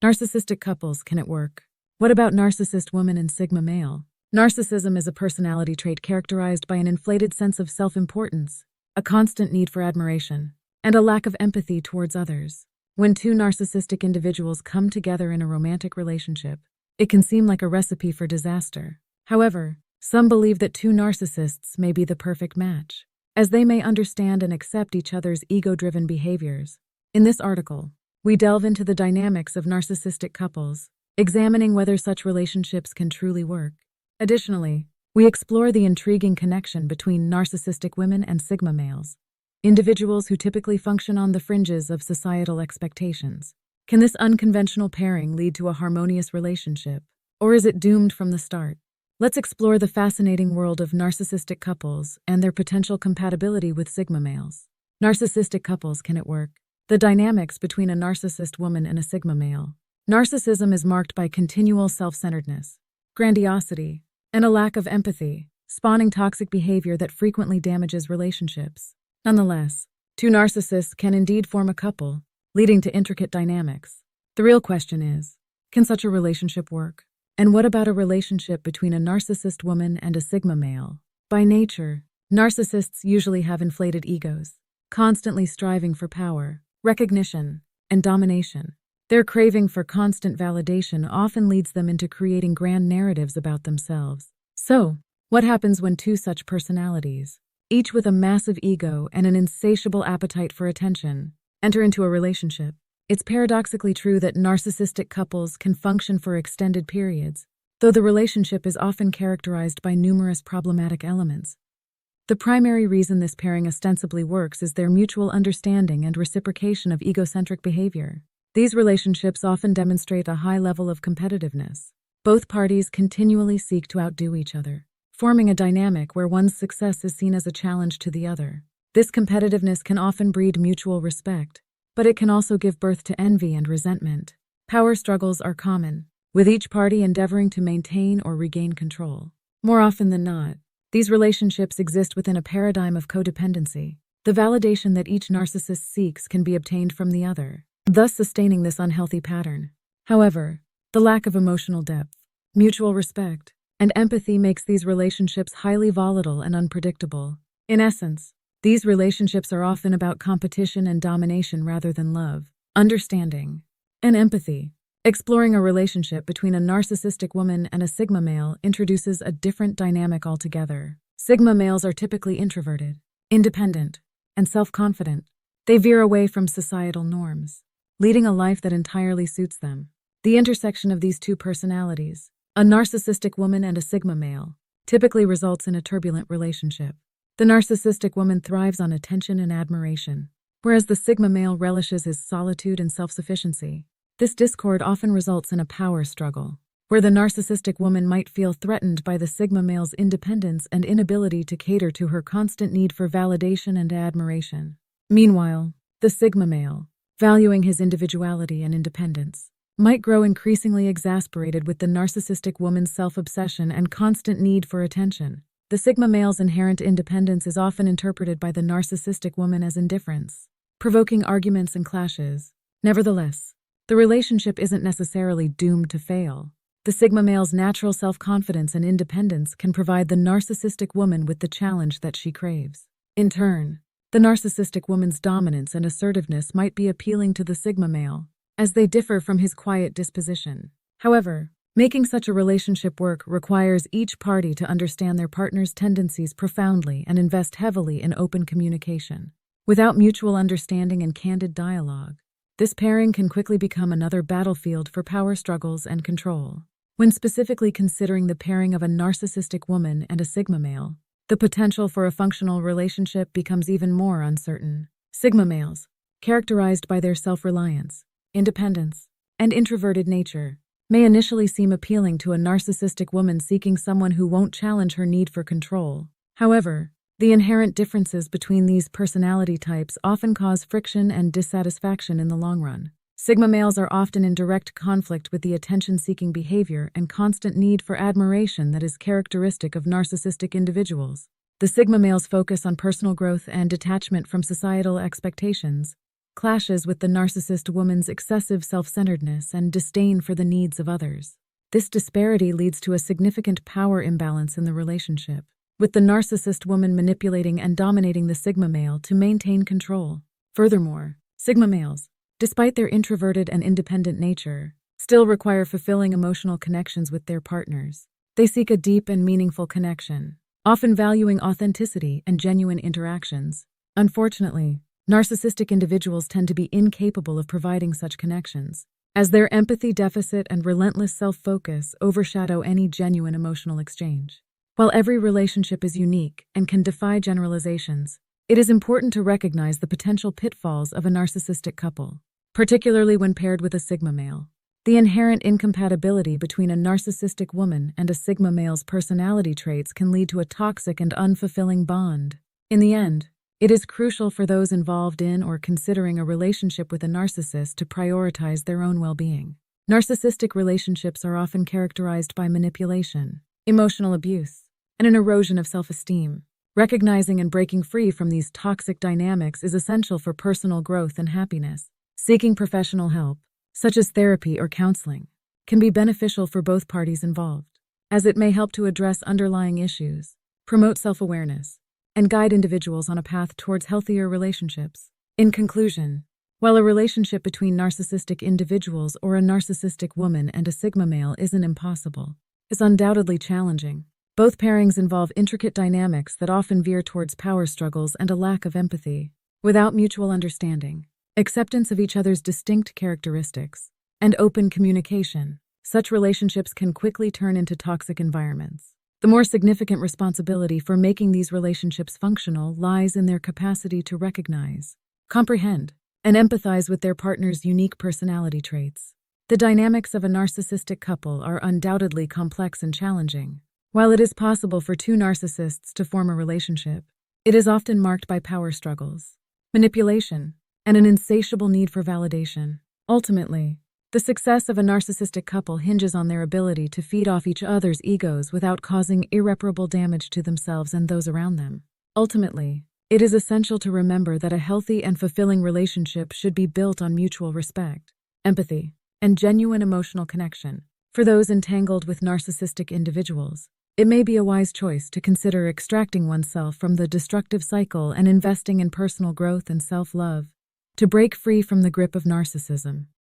Narcissistic couples, can it work? What about Narcissist Woman and 𝗧𝗵𝗲? Narcissism is a personality trait characterized by an inflated sense of self-importance, a constant need for admiration, and a lack of empathy towards others. When two narcissistic individuals come together in a romantic relationship, it can seem like a recipe for disaster. However, some believe that two narcissists may be the perfect match, as they may understand and accept each other's ego-driven behaviors. In this article, we delve into the dynamics of narcissistic couples, examining whether such relationships can truly work. Additionally, we explore the intriguing connection between narcissistic women and 𝗧𝗵𝗲s, individuals who typically function on the fringes of societal expectations. Can this unconventional pairing lead to a harmonious relationship, or is it doomed from the start? Let's explore the fascinating world of narcissistic couples and their potential compatibility with 𝗧𝗵𝗲s. Narcissistic couples, can it work? The dynamics between a narcissist woman and a 𝗧𝗵𝗲. Narcissism is marked by continual self-centeredness, grandiosity, and a lack of empathy, spawning toxic behavior that frequently damages relationships. Nonetheless, two narcissists can indeed form a couple, leading to intricate dynamics. The real question is, can such a relationship work? And what about a relationship between a narcissist woman and a 𝗧𝗵𝗲? By nature, narcissists usually have inflated egos, constantly striving for power, recognition, and domination. Their craving for constant validation often leads them into creating grand narratives about themselves. So, what happens when two such personalities, each with a massive ego and an insatiable appetite for attention, enter into a relationship? It's paradoxically true that narcissistic couples can function for extended periods, though the relationship is often characterized by numerous problematic elements. The primary reason this pairing ostensibly works is their mutual understanding and reciprocation of egocentric behavior. These relationships often demonstrate a high level of competitiveness. Both parties continually seek to outdo each other, forming a dynamic where one's success is seen as a challenge to the other. This competitiveness can often breed mutual respect, but it can also give birth to envy and resentment. Power struggles are common, with each party endeavoring to maintain or regain control. More often than not, these relationships exist within a paradigm of codependency. The validation that each narcissist seeks can be obtained from the other, thus sustaining this unhealthy pattern. However, the lack of emotional depth, mutual respect, and empathy makes these relationships highly volatile and unpredictable. In essence, these relationships are often about competition and domination rather than love, understanding, and empathy. Exploring a relationship between a narcissistic woman and a 𝗧𝗵𝗲 introduces a different dynamic altogether. 𝗧𝗵𝗲s are typically introverted, independent, and self-confident. They veer away from societal norms, leading a life that entirely suits them. The intersection of these two personalities, a narcissistic woman and a 𝗧𝗵𝗲, typically results in a turbulent relationship. The narcissistic woman thrives on attention and admiration, whereas the 𝗧𝗵𝗲 relishes his solitude and self-sufficiency. This discord often results in a power struggle, where the narcissistic woman might feel threatened by the 𝗧𝗵𝗲's independence and inability to cater to her constant need for validation and admiration. Meanwhile, the 𝗧𝗵𝗲, valuing his individuality and independence, might grow increasingly exasperated with the narcissistic woman's self-obsession and constant need for attention. The 𝗧𝗵𝗲's inherent independence is often interpreted by the narcissistic woman as indifference, provoking arguments and clashes. Nevertheless, the relationship isn't necessarily doomed to fail. The 𝗧𝗵𝗲's natural self-confidence and independence can provide the narcissistic woman with the challenge that she craves. In turn, the narcissistic woman's dominance and assertiveness might be appealing to the 𝗧𝗵𝗲, as they differ from his quiet disposition. However, making such a relationship work requires each party to understand their partner's tendencies profoundly and invest heavily in open communication. Without mutual understanding and candid dialogue, this pairing can quickly become another battlefield for power struggles and control. When specifically considering the pairing of a narcissistic woman and a 𝗧𝗵𝗲, the potential for a functional relationship becomes even more uncertain. 𝗧𝗵𝗲s, characterized by their self-reliance, independence, and introverted nature, may initially seem appealing to a narcissistic woman seeking someone who won't challenge her need for control. However, the inherent differences between these personality types often cause friction and dissatisfaction in the long run. 𝗧𝗵𝗲s are often in direct conflict with the attention-seeking behavior and constant need for admiration that is characteristic of narcissistic individuals. The 𝗧𝗵𝗲s focus on personal growth and detachment from societal expectations, clashes with the narcissist woman's excessive self-centeredness and disdain for the needs of others. This disparity leads to a significant power imbalance in the relationship, with the narcissist woman manipulating and dominating the sigma male to maintain control. Furthermore, sigma males, despite their introverted and independent nature, still require fulfilling emotional connections with their partners. They seek a deep and meaningful connection, often valuing authenticity and genuine interactions. Unfortunately, narcissistic individuals tend to be incapable of providing such connections, as their empathy deficit and relentless self-focus overshadow any genuine emotional exchange. While every relationship is unique and can defy generalizations, it is important to recognize the potential pitfalls of a narcissistic couple, particularly when paired with a sigma male. The inherent incompatibility between a narcissistic woman and a sigma male's personality traits can lead to a toxic and unfulfilling bond. In the end, it is crucial for those involved in or considering a relationship with a narcissist to prioritize their own well-being. Narcissistic relationships are often characterized by manipulation, emotional abuse, and an erosion of self-esteem. Recognizing and breaking free from these toxic dynamics is essential for personal growth and happiness. Seeking professional help, such as therapy or counseling, can be beneficial for both parties involved, as it may help to address underlying issues, promote self-awareness, and guide individuals on a path towards healthier relationships. In conclusion, while a relationship between narcissistic individuals or a narcissistic woman and a sigma male isn't impossible, it's undoubtedly challenging. Both pairings involve intricate dynamics that often veer towards power struggles and a lack of empathy. Without mutual understanding, acceptance of each other's distinct characteristics, and open communication, such relationships can quickly turn into toxic environments. The more significant responsibility for making these relationships functional lies in their capacity to recognize, comprehend, and empathize with their partner's unique personality traits. The dynamics of a narcissistic couple are undoubtedly complex and challenging. While it is possible for two narcissists to form a relationship, it is often marked by power struggles, manipulation, and an insatiable need for validation. Ultimately, the success of a narcissistic couple hinges on their ability to feed off each other's egos without causing irreparable damage to themselves and those around them. Ultimately, it is essential to remember that a healthy and fulfilling relationship should be built on mutual respect, empathy, and genuine emotional connection. For those entangled with narcissistic individuals, it may be a wise choice to consider extracting oneself from the destructive cycle and investing in personal growth and self-love to break free from the grip of narcissism.